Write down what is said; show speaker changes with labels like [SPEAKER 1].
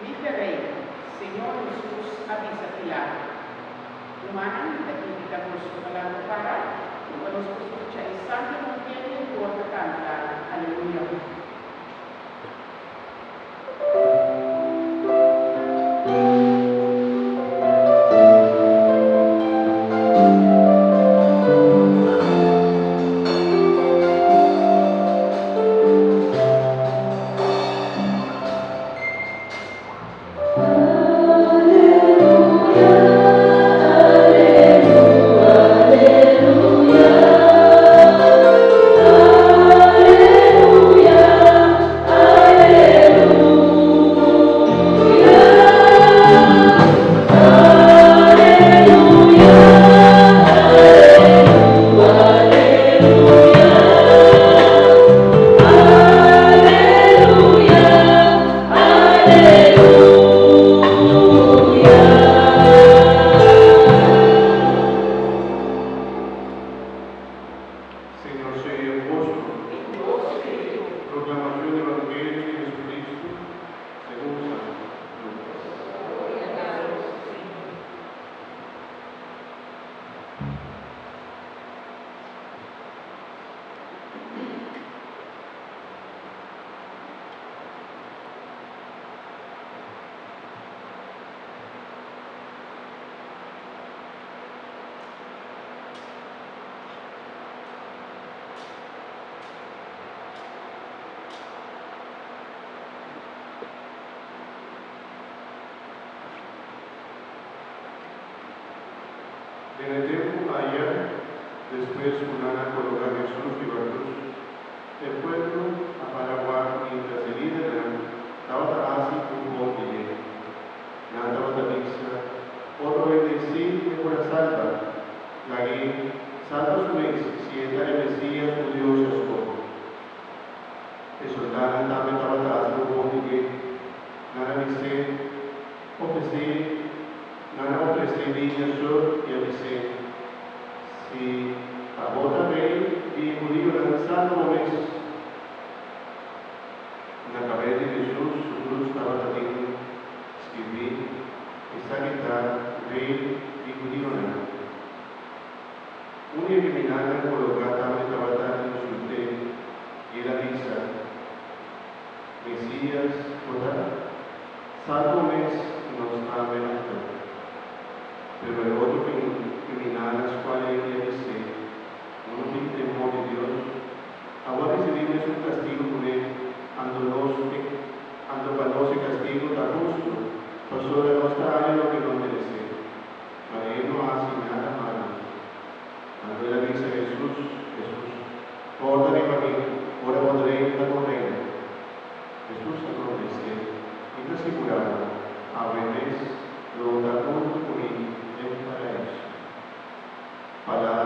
[SPEAKER 1] Mite Rey, Señor Jesús, avisa a Pilato. Lumanan, tecnificamos palabra para, cuando os escucháis santo no tiene por cantar. Aleluya.
[SPEAKER 2] En el tiempo ayer, después una colocar Jesús y cruz, el pueblo a Paraguay mientras se lidera, estaba así un monte, nada otra pizza, otro es decir que por la salva, la que salva su vez, si esta el Mesías judío se escoge. El soldado también estaba atrás de un monte, nada dice, nada ofrecer dicha sur y dice, si abota rey y judío lanzando meses, en la cabeza de Jesús, su cruz estaba latiendo, escribí, está quitar rey y judío nada. Una criminal colocada en la batalla de su y la dice, Mesías, votará, salvo mes nos ha amenazado. Pero el otro criminal, las cuales ella dice, no tiene temor de Dios, ahora recibimos un castigo por él, ando valioso castigo da justo, por sobre nuestra área lo que no merece. Para él no hace nada malo. Cuando ella dice Jesús, porta mi familia, ahora podré la correa. Jesús acontece, y te asegurado, a veces lo da todo por él. Para